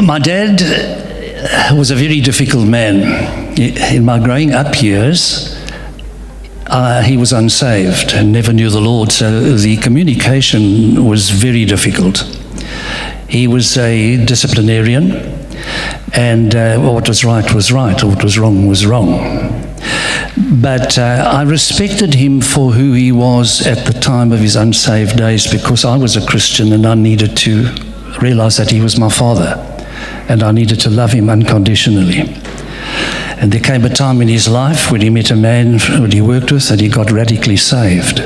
My dad was a very difficult man. In my growing up years, he was unsaved and never knew the Lord, so the communication was very difficult. He was a disciplinarian, and what was right, what was wrong. But I respected him for who he was at the time of his unsaved days, because I was a Christian and I needed to realize that he was my father, and I needed to love him unconditionally. And there came a time in his life when he met a man who he worked with, and he got radically saved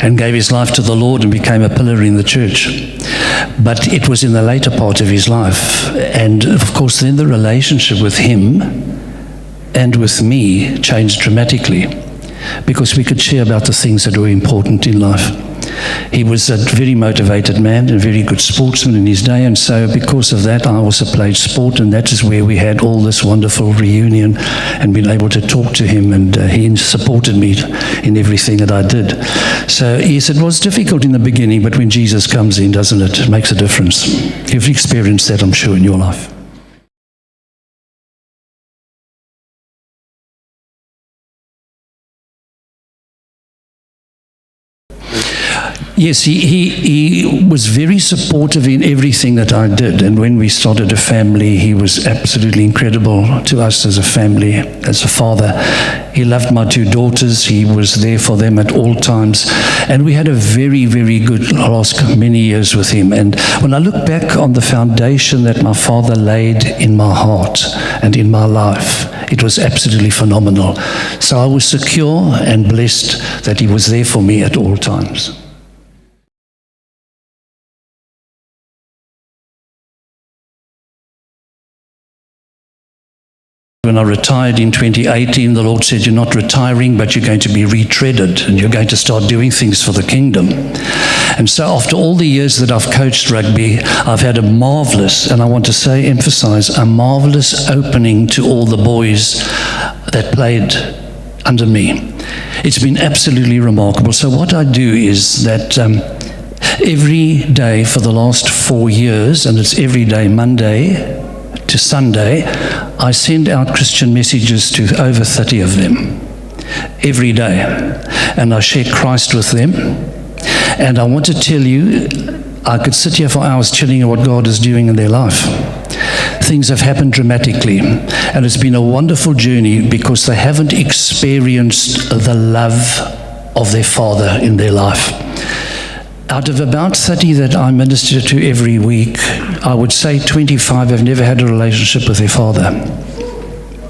and gave his life to the Lord and became a pillar in the church. But it was in the later part of his life. And of course, then the relationship with him and with me changed dramatically, because we could share about the things that were important in life. He was a very motivated man and a very good sportsman in his day, and so because of that I also played sport, and that is where we had all this wonderful reunion and been able to talk to him, and he supported me in everything that I did. So yes, it was difficult in the beginning, but when Jesus comes in, doesn't it? It makes a difference. You've experienced that, I'm sure, in your life. Yes, he was very supportive in everything that I did, and when we started a family, he was absolutely incredible to us as a family, as a father. He loved my two daughters, he was there for them at all times, and we had a very, very good last many years with him. And when I look back on the foundation that my father laid in my heart and in my life, it was absolutely phenomenal. So I was secure and blessed that he was there for me at all times. When I retired in 2018, the Lord said, you're not retiring, but you're going to be retreaded, and you're going to start doing things for the kingdom. And so after all the years that I've coached rugby, I've had a marvelous, and I want to emphasize, a marvelous opening to all the boys that played under me. It's been absolutely remarkable. So what I do is that every day for the last 4 years, and it's every day, Monday to Sunday, I send out Christian messages to over 30 of them every day, and I share Christ with them. And I want to tell you, I could sit here for hours telling you what God is doing in their life. Things have happened dramatically, and it's been a wonderful journey because they haven't experienced the love of their Father in their life. Out of about 30 that I minister to every week, I would say 25 have never had a relationship with their father,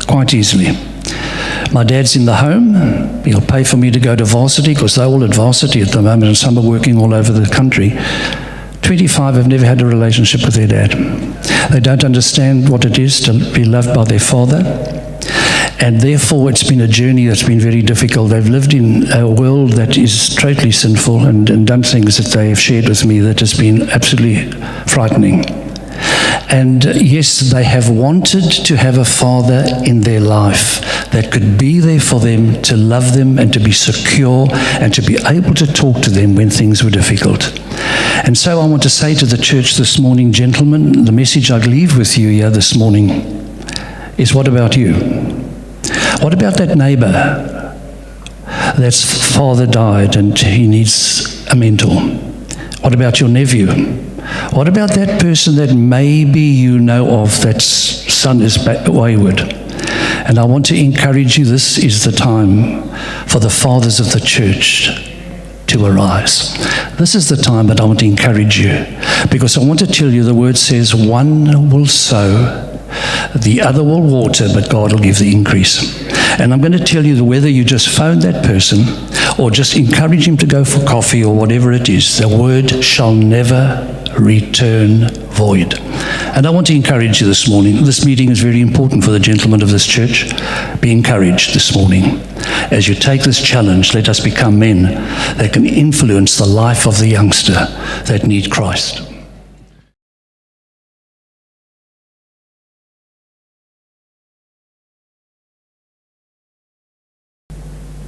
quite easily. My dad's in the home. He'll pay for me to go to varsity, because they're all at varsity at the moment, and some are working all over the country. 25 have never had a relationship with their dad. They don't understand what it is to be loved by their father. And therefore, it's been a journey that's been very difficult. They've lived in a world that is totally sinful, and done things that they have shared with me that has been absolutely frightening. And yes, they have wanted to have a father in their life that could be there for them, to love them and to be secure and to be able to talk to them when things were difficult. And so I want to say to the church this morning, gentlemen, the message I leave with you here this morning is, what about you? What about that neighbor that's father died and he needs a mentor? What about your nephew? What about that person that maybe you know of, that son is wayward? And I want to encourage you, this is the time for the fathers of the church to arise. This is the time that I want to encourage you, because I want to tell you, the word says, one will sow, the other will water, but God will give the increase. And I'm going to tell you that whether you just phone that person or just encourage him to go for coffee or whatever it is, the word shall never return void. And I want to encourage you this morning. This meeting is very important for the gentlemen of this church. Be encouraged this morning. As you take this challenge, let us become men that can influence the life of the youngster that need Christ.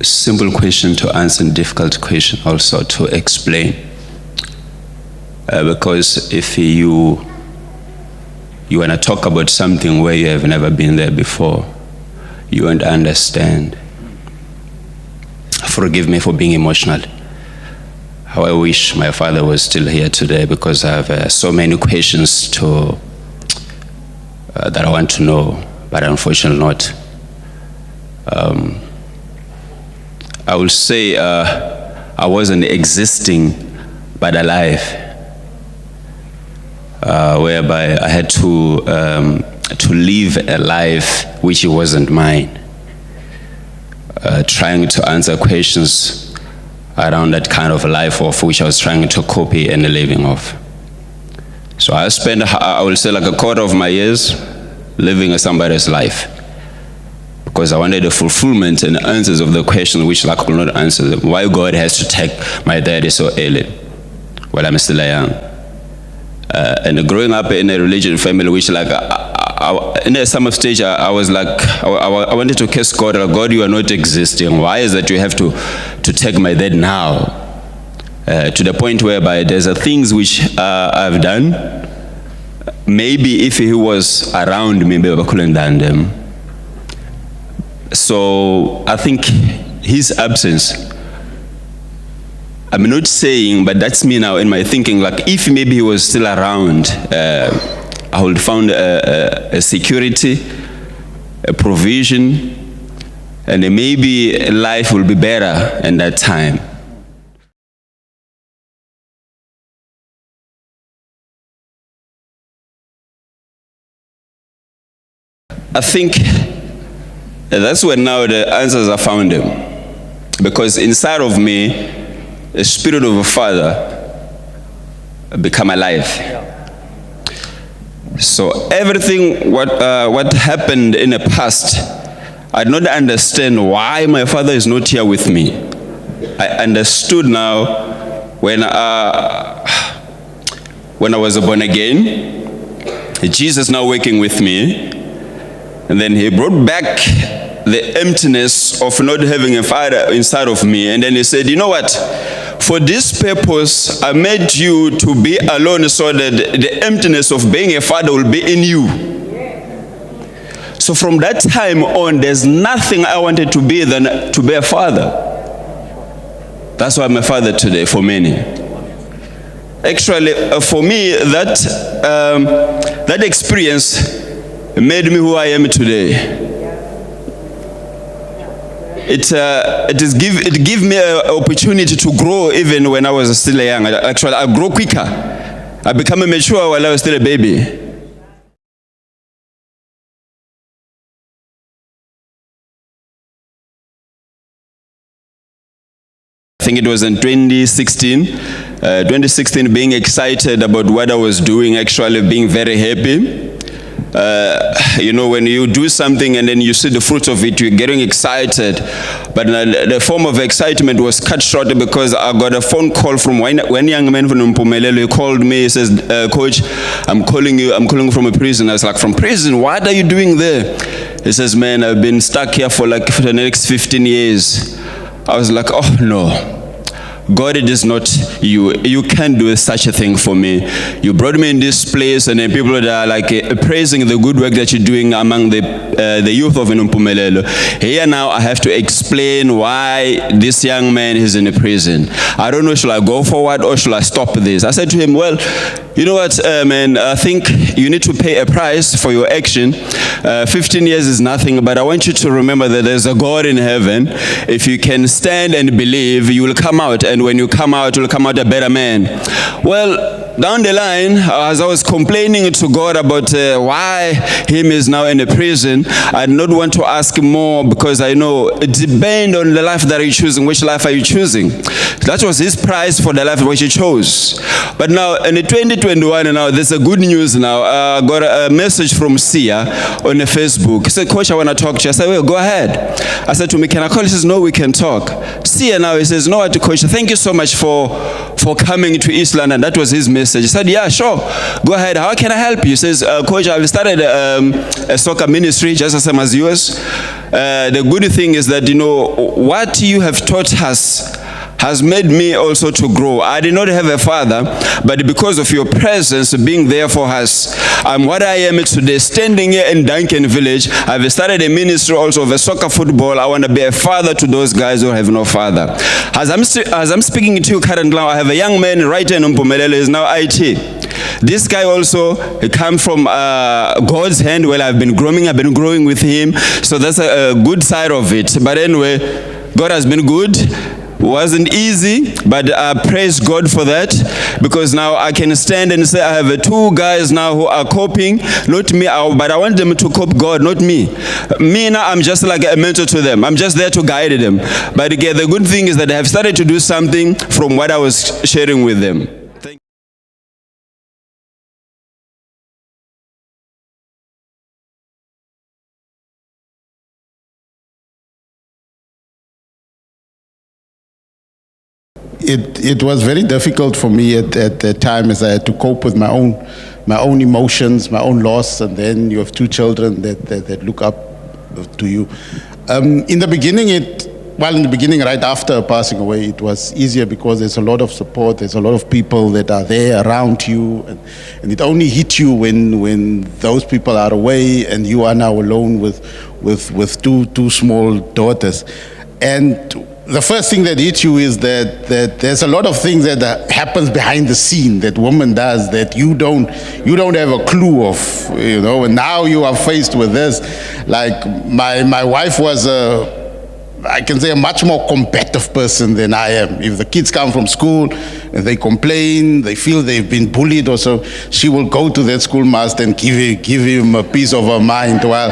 Simple question to answer and difficult question also to explain. Because if you you want to talk about something where you have never been there before, you won't understand. Forgive me for being emotional. How I wish my father was still here today, because I have so many questions that I want to know, but unfortunately not. I will say I wasn't existing, but alive, whereby I had to live a life which wasn't mine, trying to answer questions around that kind of life of which I was trying to copy and living off. So I spent, I will say, like a quarter of my years living somebody's life, because I wanted the fulfillment and answers of the questions which I could not answer them. Why God has to take my daddy so early? Well, I'm still young. And growing up in a religious family, which like, in some stage, I was like, I wanted to curse God. Like, God, you are not existing. Why is that you have to take my dad now? To the point whereby there's things which I've done. Maybe if he was around me, maybe I couldn't done them. So I think his absence, I'm not saying, but that's me now in my thinking, like if maybe he was still around, I would found a security, a provision, and maybe life will be better in that time. I think that's when now the answers are found them. Because inside of me, the spirit of a father become alive. So everything what happened in the past, I did not understand why my father is not here with me. I understood now when I was born again, Jesus now working with me, and then he brought back the emptiness of not having a father inside of me. And then he said, you know what? For this purpose, I made you to be alone so that the emptiness of being a father will be in you. So from that time on, there's nothing I wanted to be than to be a father. That's why I'm a father today for many. Actually, for me, that experience made me who I am today. It gave me an opportunity to grow even when I was still young. Actually, I grow quicker. I become mature while I was still a baby. I think it was in 2016. 2016, being excited about what I was doing, actually being very happy. You know, when you do something and then you see the fruits of it, you're getting excited. But the form of excitement was cut short because I got a phone call from one young man from Mpumelelo. He called me, he says, Coach, I'm calling you from a prison. I was like, from prison? What are you doing there? He says, man, I've been stuck here for the next 15 years. I was like, oh no. God, it is not you. You can't do such a thing for me. You brought me in this place, and then people that are like praising the good work that you're doing among the youth of Mpumelelo. Here now, I have to explain why this young man is in a prison. I don't know, should I go forward or should I stop this? I said to him, well, you know what, man, I think you need to pay a price for your action. 15 years is nothing, but I want you to remember that there's a God in heaven. If you can stand and believe, you will come out. And when you come out, you'll come out a better man. Well, down the line, as I was complaining to God about why him is now in a prison, I did not want to ask more because I know it depends on the life that you're choosing. Which life are you choosing? That was his price for the life which he chose. But now, in the 2021, now there's a good news now. I got a message from Sia on the Facebook. He said, Coach, I want to talk to you. I said, well, go ahead. I said to him, can I call? He says, no, we can talk. Sia now, he says, no, what, Coach, thank you so much for coming to East London. That was his message. He said, yeah, sure. Go ahead. How can I help you? He says, Coach, I've started a soccer ministry just the same as yours. The good thing is that, you know, what you have taught us has made me also to grow. I did not have a father, but because of your presence being there for us, I'm what I am today, standing here in Duncan Village. I've started a ministry also of a soccer football. I want to be a father to those guys who have no father. As I'm speaking to you currently now, I have a young man right here in Mpumelelo, is now IT. This guy also come from God's hand. Well, I've been growing with him, so that's a good side of it. But anyway, God has been good. Wasn't easy, but praise God for that, because now I can stand and say I have two guys now who are coping, not me, but I want them to cope God, not me. Me now, I'm just like a mentor to them. I'm just there to guide them. But again, the good thing is that I have started to do something from what I was sharing with them. It was very difficult for me at the time, as I had to cope with my own emotions, my own loss, and then you have two children that look up to you. In the beginning, right after passing away, it was easier because there's a lot of support, there's a lot of people that are there around you, and it only hits you when those people are away and you are now alone with two small daughters. And the first thing that hits you is that there's a lot of things that happens behind the scene that woman does that you don't have a clue of, and now you are faced with this. Like my wife was I can say a much more combative person than I am. If the kids come from school and they complain, they feel they've been bullied or so, she will go to that schoolmaster and give him a piece of her mind. While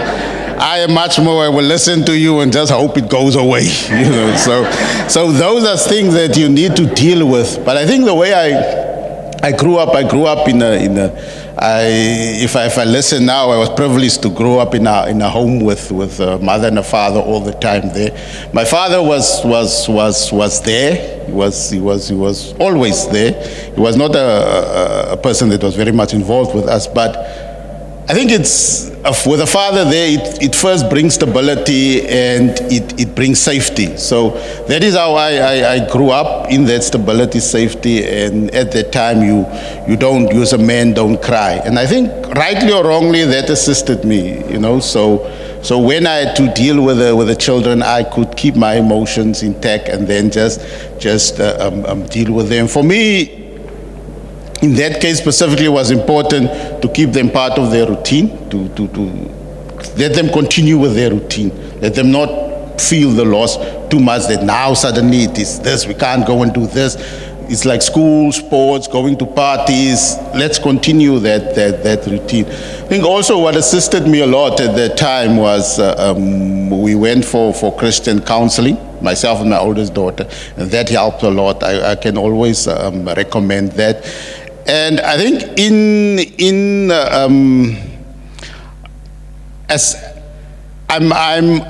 I am much more, I will listen to you and just hope it goes away. So those are things that you need to deal with. But I think the way I grew up if I listen now, I was privileged to grow up in a home with a mother and a father all the time there. My father was there. He was always there. He was not a person that was very much involved with us, but I think it's with a father there, it first brings stability and it brings safety. So that is how I grew up, in that stability, safety, and at that time you as a man don't cry. And I think rightly or wrongly that assisted me, So when I had to deal with the children, I could keep my emotions intact and then just deal with them. For me, in that case specifically, it was important to keep them part of their routine, to let them continue with their routine, let them not feel the loss too much that now suddenly it is this, we can't go and do this. It's like school, sports, going to parties. Let's continue that routine. I think also what assisted me a lot at that time was we went for Christian counseling, myself and my oldest daughter, and that helped a lot. I can always recommend that. And I think as I'm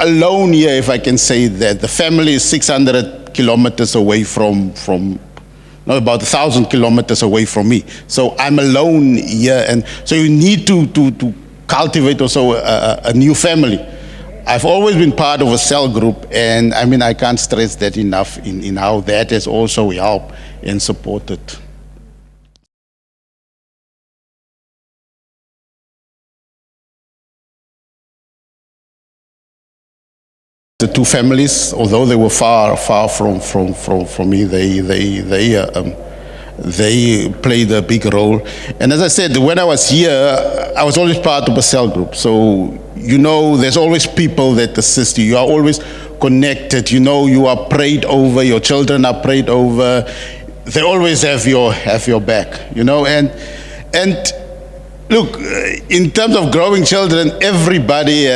alone here, if I can say that. The family is 600 kilometers away from about 1,000 kilometers away from me. So I'm alone here, and so you need to cultivate also a new family. I've always been part of a cell group, and I can't stress that enough in how that has also helped and supported. The two families, although they were far from me, they played a big role. And as I said, when I was here, I was always part of a cell group. So there's always people that assist you. You are always connected. You are prayed over. Your children are prayed over. They always have your back. And look, in terms of growing children, everybody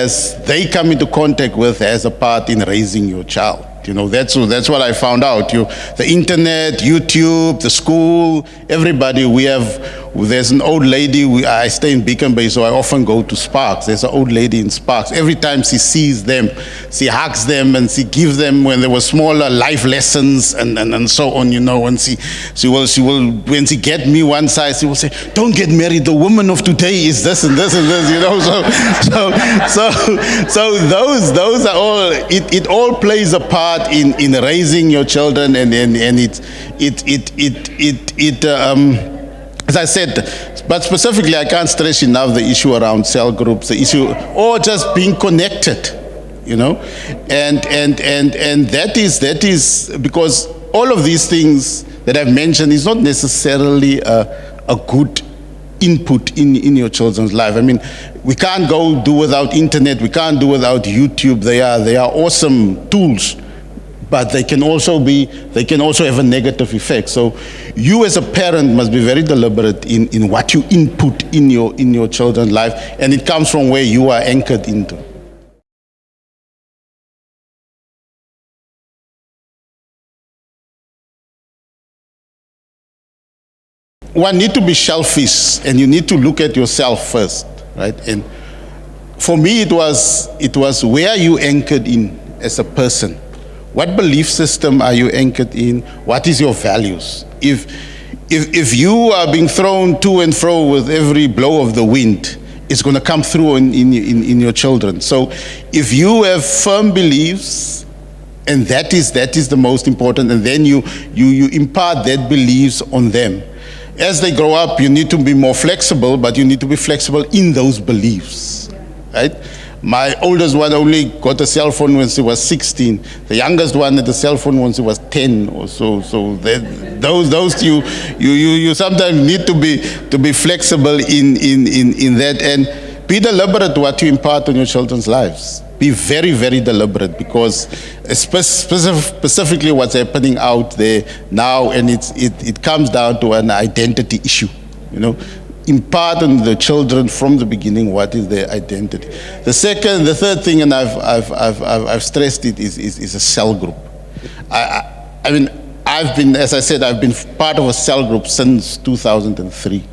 they come into contact with has a part in raising your child. That's what I found out. The internet, YouTube, the school, everybody, we have there's an old lady, I stay in Beacon Bay, so I often go to Sparks. There's an old lady in Sparks. Every time she sees them, she hugs them and she gives them, when they were smaller, life lessons and so on, you know. And she will, when she get me one side, she will say, don't get married, the woman of today is this and this and this, you know. So those are all, it all plays a part in raising your children, and as I said, but specifically, I can't stress enough the issue around cell groups, the issue, or just being connected, you know, and that is because all of these things that I've mentioned is not necessarily a good input in your children's life. I mean, we can't go do without internet, we can't do without YouTube. They are awesome tools, but they can also have a negative effect. So you as a parent must be very deliberate in what you input in your children's life, and it comes from where you are anchored into. One need to be selfish, and you need to look at yourself first, right? And for me, it was where are you anchored in as a person? What belief system are you anchored in? What is your values? If you are being thrown to and fro with every blow of the wind, it's going to come through in your children. So if you have firm beliefs, and that is the most important, and then you impart that beliefs on them. As they grow up, you need to be more flexible, but you need to be flexible in those beliefs, right? My oldest one only got a cell phone when she was 16. The youngest one had a cell phone when she was 10 or so. So those you sometimes need to be flexible in that, and be deliberate what you impart on your children's lives. Be very, very deliberate, because specifically what's happening out there now, and it comes down to an identity issue, you know. Impart on the children from the beginning what is their identity. The third thing, and I've stressed it, is a cell group. I mean, as I said, I've been part of a cell group since 2003.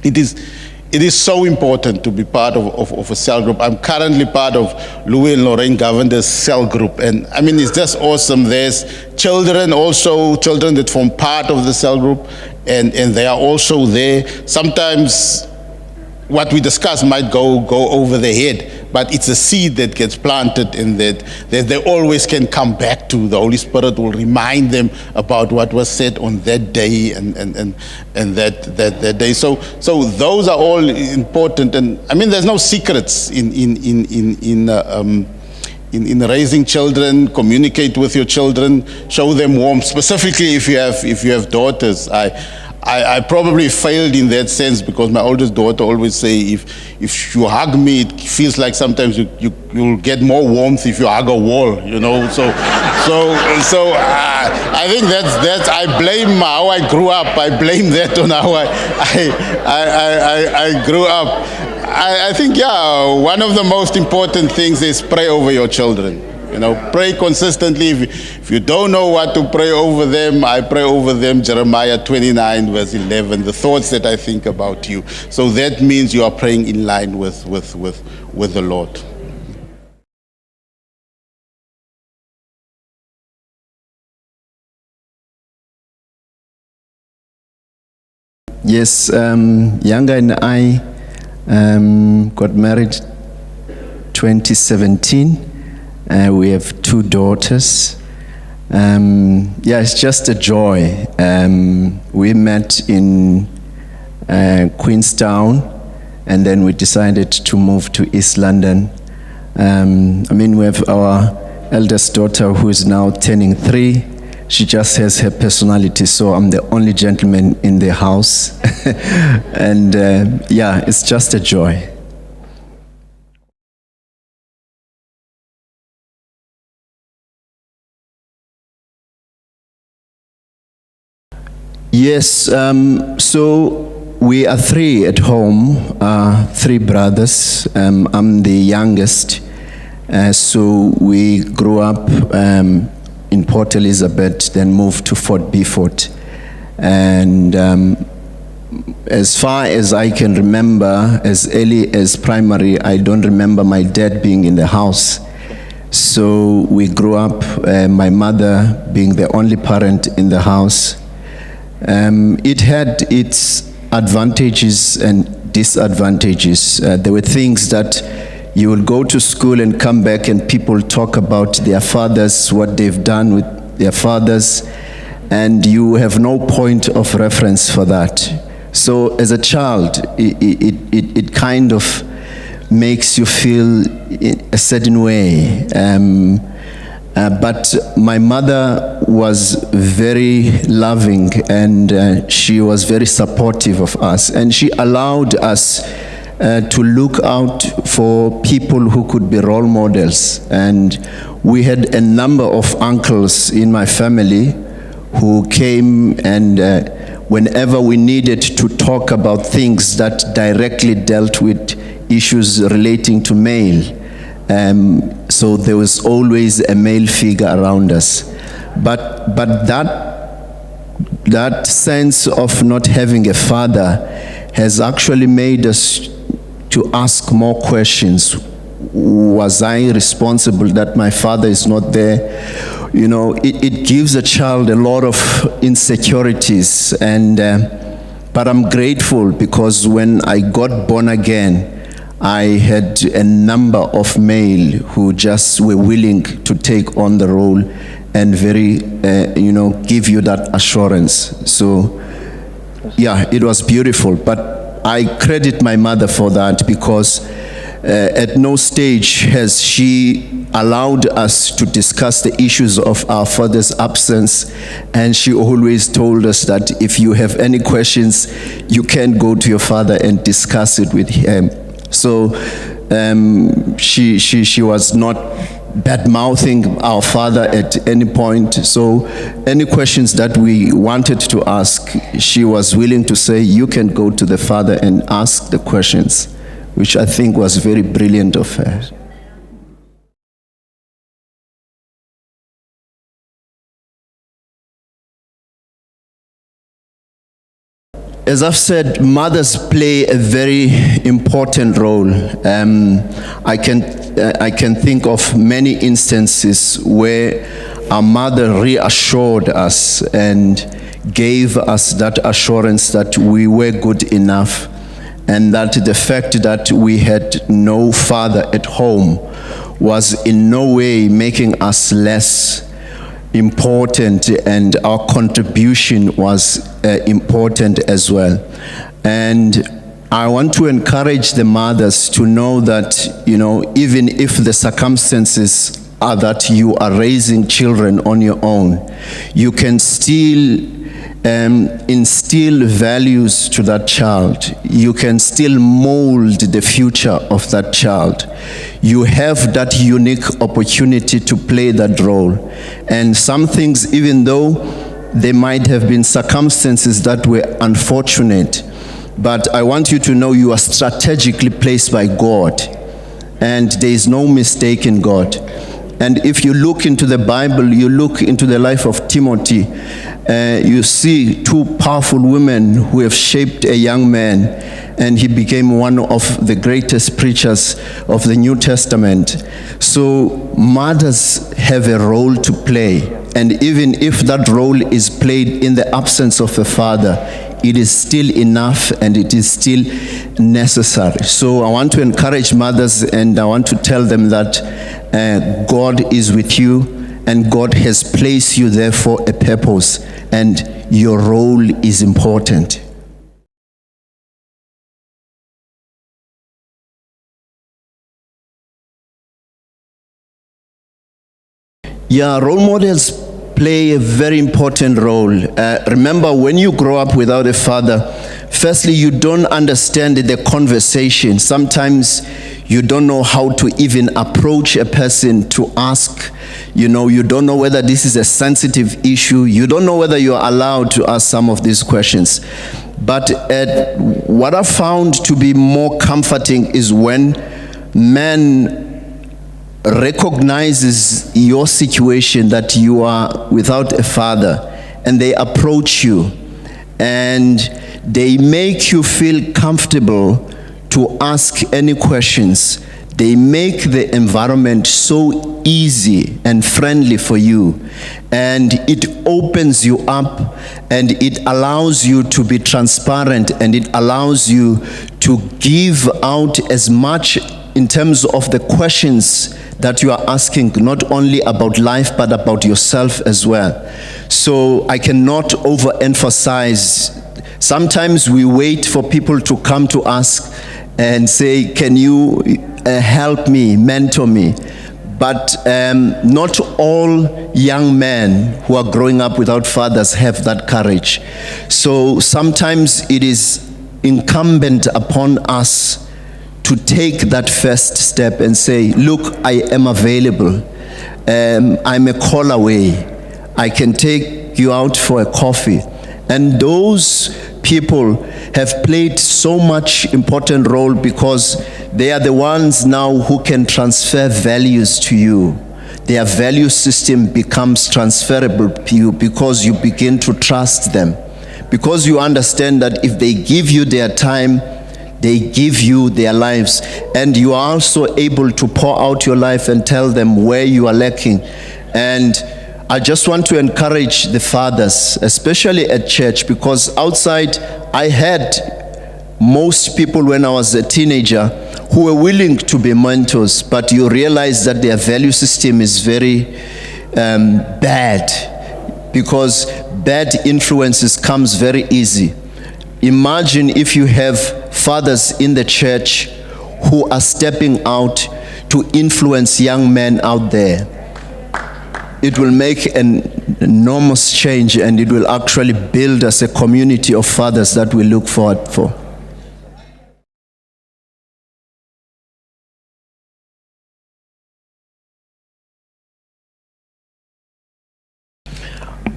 It is so important to be part of a cell group. I'm currently part of Louis and Lorraine Governor's cell group. And I mean, it's just awesome. There's children that form part of the cell group, and they are also there. Sometimes what we discuss might go over their head, but it's a seed that gets planted, and that they always can come back to. The Holy Spirit will remind them about what was said on that day and that day. So those are all important, and I mean, there's no secrets in raising children. Communicate with your children, show them warmth. Specifically, if you have daughters, I probably failed in that sense, because my oldest daughter always say, if you hug me, it feels like sometimes you'll get more warmth if you hug a wall, you know. So I think that's I blame how I grew up. I blame that on how I grew up. I think, yeah, one of the most important things is pray over your children. You know, pray consistently. If you don't know what to pray over them, I pray over them Jeremiah 29 verse 11, the thoughts that I think about you. So that means you are praying in line with the Lord. Yes, Yanga and I got married 2017. We have 2 daughters. Yeah, it's just a joy. We met in Queenstown, and then we decided to move to East London. I mean, we have our eldest daughter who is now turning 3. She just has her personality, so I'm the only gentleman in the house. And yeah, it's just a joy. Yes, so we are 3 at home, 3 brothers. I'm the youngest, so we grew up in Port Elizabeth, then moved to Fort Beaufort. And as far as I can remember, as early as primary, I don't remember my dad being in the house. So we grew up, my mother being the only parent in the house. It had its advantages and disadvantages. There were things that you would go to school and come back and people talk about their fathers, what they've done with their fathers, and you have no point of reference for that. So as a child, it kind of makes you feel a certain way. But my mother was very loving, and she was very supportive of us, and she allowed us to look out for people who could be role models. And we had a number of uncles in my family who came, and whenever we needed to talk about things that directly dealt with issues relating to male, so there was always a male figure around us. But that sense of not having a father has actually made us to ask more questions. Was I responsible that my father is not there? You know, it gives a child a lot of insecurities, and but I'm grateful because when I got born again, I had a number of male who just were willing to take on the role and very, give you that assurance. So, yeah, it was beautiful. But I credit my mother for that because at no stage has she allowed us to discuss the issues of our father's absence, and she always told us that if you have any questions, you can go to your father and discuss it with him. So she was not bad-mouthing our father at any point. So any questions that we wanted to ask, she was willing to say, you can go to the father and ask the questions, which I think was very brilliant of her. As I've said, mothers play a very important role. I can think of many instances where our mother reassured us and gave us that assurance that we were good enough, and that the fact that we had no father at home was in no way making us less important, and our contribution was important as well. And I want to encourage the mothers to know that, even if the circumstances are that you are raising children on your own, you can still instill values to that child. You can still mold the future of that child. You have that unique opportunity to play that role. And some things, even though there might have been circumstances that were unfortunate, but I want you to know you are strategically placed by God, and there is no mistake in God. And if you look into the Bible, you look into the life of Timothy, you see two powerful women who have shaped a young man, and he became one of the greatest preachers of the New Testament. So mothers have a role to play, and even if that role is played in the absence of a father, it is still enough and it is still necessary. So I want to encourage mothers, and I want to tell them that God is with you, and God has placed you there for a purpose, and your role is important. Yeah, role models play a very important role. Remember, when you grow up without a father, firstly, you don't understand the conversation. Sometimes you don't know how to even approach a person to ask. You don't know whether this is a sensitive issue. You don't know whether you're allowed to ask some of these questions. But what I found to be more comforting is when men recognizes your situation, that you are without a father, and they approach you and they make you feel comfortable to ask any questions. They make the environment so easy and friendly for you, and it opens you up, and it allows you to be transparent, and it allows you to give out as much in terms of the questions that you are asking, not only about life, but about yourself as well. So I cannot overemphasize. Sometimes we wait for people to come to us and say, can you help me, mentor me? But not all young men who are growing up without fathers have that courage. So sometimes it is incumbent upon us to take that first step and say, look, I am available. I'm a call away. I can take you out for a coffee. And those people have played so much important role because they are the ones now who can transfer values to you. Their value system becomes transferable to you because you begin to trust them. Because you understand that if they give you their time, they give you their lives, and you are also able to pour out your life and tell them where you are lacking. And I just want to encourage the fathers, especially at church, because outside I had most people when I was a teenager who were willing to be mentors, but you realize that their value system is very bad, because bad influences comes very easy. Imagine if you have fathers in the church who are stepping out to influence young men out there. It will make an enormous change, and it will actually build us a community of fathers that we look forward for.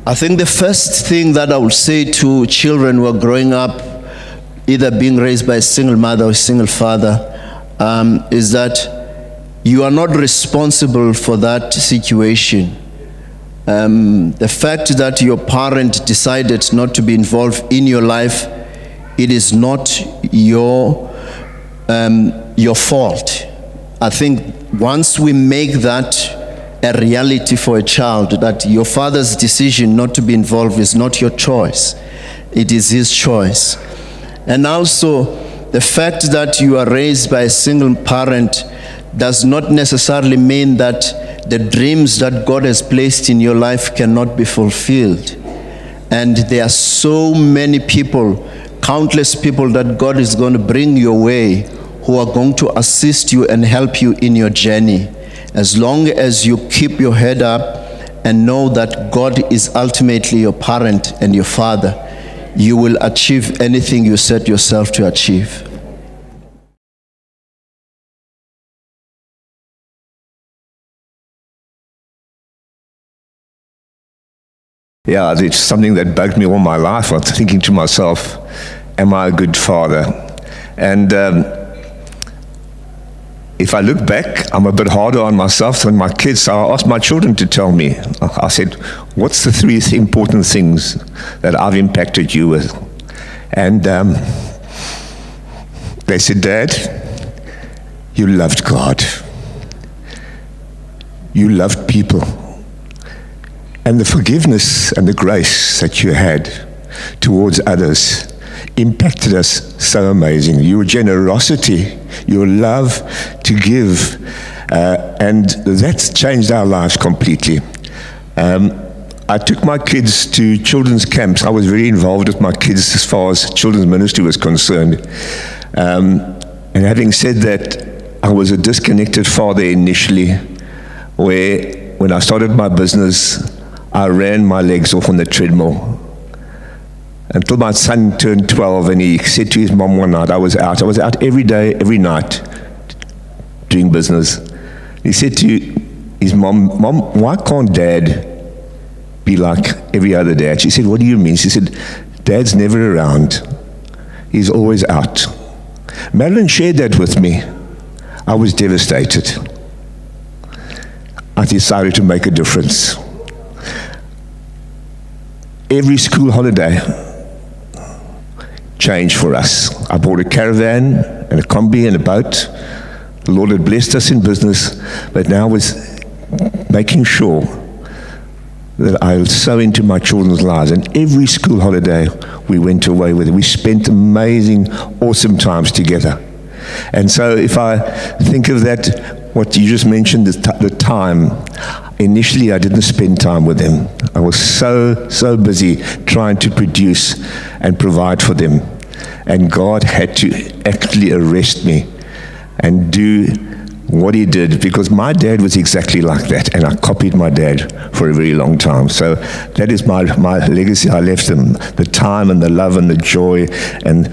I think the first thing that I would say to children who are growing up, either being raised by a single mother or a single father, is that you are not responsible for that situation. The fact that your parent decided not to be involved in your life, it is not your fault. I think once we make that a reality for a child, that your father's decision not to be involved is not your choice, it is his choice. And also, the fact that you are raised by a single parent does not necessarily mean that the dreams that God has placed in your life cannot be fulfilled. And there are so many people, countless people that God is going to bring your way who are going to assist you and help you in your journey. As long as you keep your head up and know that God is ultimately your parent and your father, you will achieve anything you set yourself to achieve. Yeah, it's something that bugged me all my life. I was thinking to myself, am I a good father? And if I look back, I'm a bit harder on myself than my kids. So I asked my children to tell me. I said, what's the three important things that I've impacted you with? And they said, Dad, you loved God. You loved people. And the forgiveness and the grace that you had towards others impacted us so amazingly. Your generosity, your love to give, and that's changed our lives completely. I took my kids to children's camps. I was very involved with my kids as far as children's ministry was concerned. And having said that, I was a disconnected father initially, where when I started my business, I ran my legs off on the treadmill until my son turned 12, and he said to his mom one night, I was out every day, every night, doing business. He said to his mom, Mom, why can't Dad be like every other dad? She said, what do you mean? She said, Dad's never around. He's always out. Madeline shared that with me. I was devastated. I decided to make a difference. Every school holiday, changed for us. I bought a caravan and a combi and a boat. The Lord had blessed us in business, but now was making sure that I would sow into my children's lives. And every school holiday we went away with it. We spent amazing, awesome times together. And so if I think of that, what you just mentioned, the time, initially I didn't spend time with them. I was so busy trying to produce and provide for them. And God had to actually arrest me and do what he did, because my dad was exactly like that, and I copied my dad for a very long time. So that is my legacy I left them, the time and the love and the joy and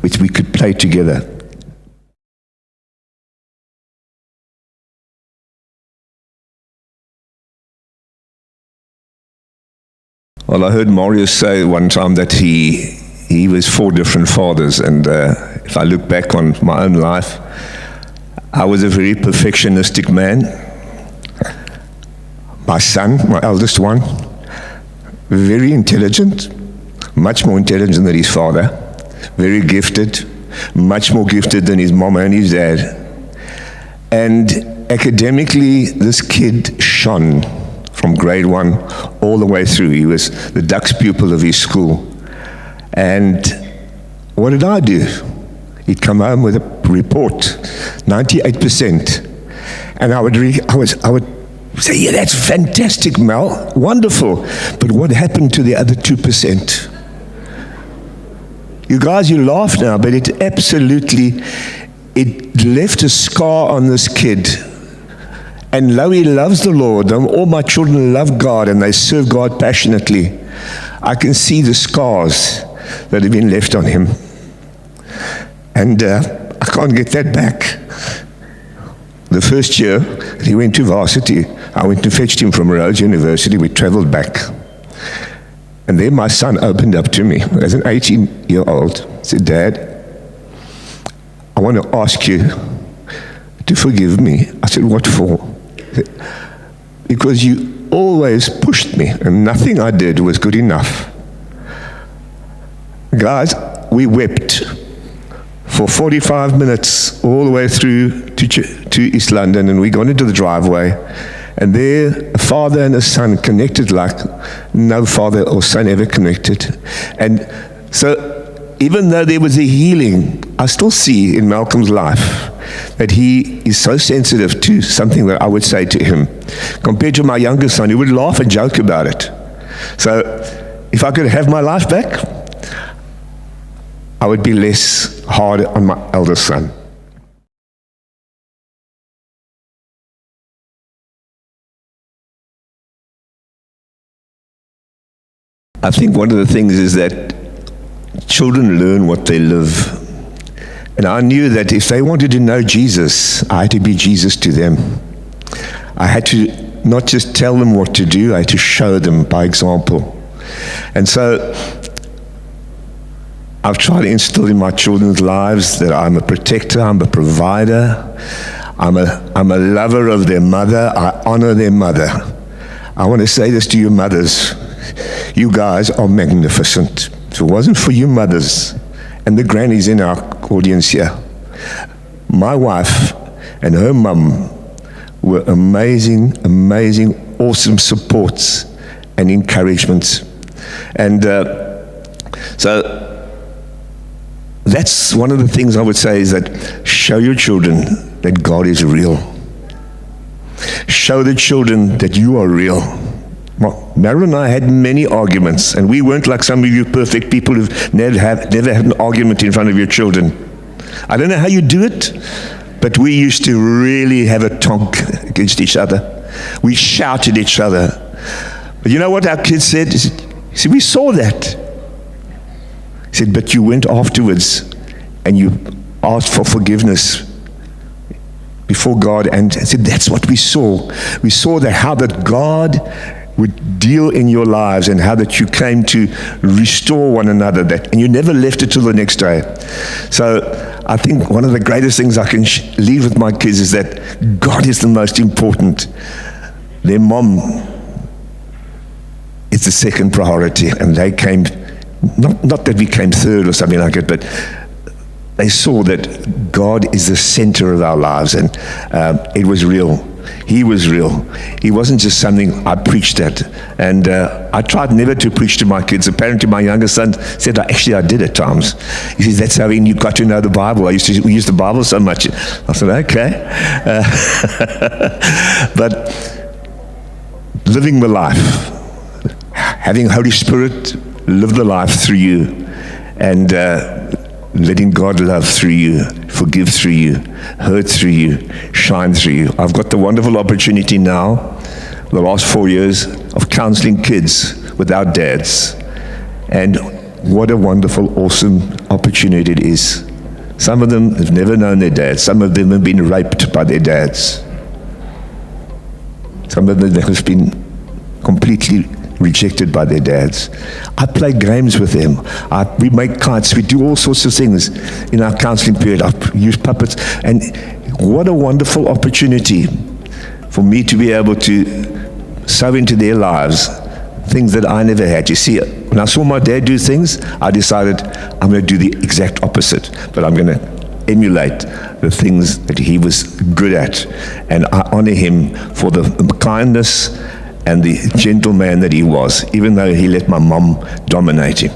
which we could play together. Well, I heard Mario say one time that he was 4 different fathers, and if I look back on my own life, I was a very perfectionistic man. My son, my eldest one, very intelligent, much more intelligent than his father, very gifted, much more gifted than his mom and his dad. And academically, this kid shone from grade 1 all the way through. He was the Dux pupil of his school. And what did I do? He'd come home with a report, 98%. And I would say, yeah, that's fantastic, Mel, wonderful. But what happened to the other 2%? You guys, you laugh now, but it left a scar on this kid. And though he loves the Lord, and all my children love God and they serve God passionately, I can see the scars that have been left on him. And I can't get that back. The first year he went to varsity, I went and fetched him from Rhodes University. We traveled back. And then my son opened up to me as an 18-year-old. He said, Dad, I want to ask you to forgive me. I said, what for? He said, because you always pushed me and nothing I did was good enough. Guys, we wept for 45 minutes all the way through to East London, and we got into the driveway, and there a father and a son connected like no father or son ever connected. And so even though there was a healing, I still see in Malcolm's life that he is so sensitive to something that I would say to him. Compared to my younger son, he would laugh and joke about it. So if I could have my life back, I would be less hard on my eldest son. I think one of the things is that children learn what they live. And I knew that if they wanted to know Jesus, I had to be Jesus to them. I had to not just tell them what to do, I had to show them by example. And so I've tried to instill in my children's lives that I'm a protector, I'm a provider, I'm a lover of their mother, I honor their mother. I want to say this to you mothers, you guys are magnificent. If it wasn't for you mothers and the grannies in our audience here, my wife and her mum were amazing, awesome supports and encouragements. And so that's one of the things I would say is that show your children that God is real. Show the children that you are real. Well, Meryl and I had many arguments, and we weren't like some of you perfect people who've never had an argument in front of your children. I don't know how you do it, but we used to really have a tonk against each other. We shouted at each other. But you know what our kids said? He said, we saw that. He said, but you went afterwards and you asked for forgiveness before God, and I said, that's what we saw. We saw that how that God would deal in your lives and how that you came to restore one another, and you never left it till the next day. So I think one of the greatest things I can leave with my kids is that God is the most important. Their mom is the second priority, and they came not that we came third or something like it, but they saw that God is the center of our lives, and it was real. He was real. He wasn't just something I preached at. And I tried never to preach to my kids. Apparently my youngest son said, actually I did at times. He says, that's how you got to know the Bible. We used the Bible so much. I said, okay. But living the life, having Holy Spirit live the life through you, and letting God love through you, forgive through you, hurt through you, shine through you. I've got the wonderful opportunity now, the last 4 years, of counseling kids without dads. And what a wonderful, awesome opportunity it is. Some of them have never known their dads. Some of them have been raped by their dads. Some of them have been completely rejected by their dads. I play games with them. We make kites. We do all sorts of things in our counseling period. I use puppets. And what a wonderful opportunity for me to be able to sow into their lives things that I never had. You see, when I saw my dad do things, I decided I'm going to do the exact opposite. But I'm going to emulate the things that he was good at. And I honor him for the kindness and the gentleman that he was, even though he let my mom dominate him.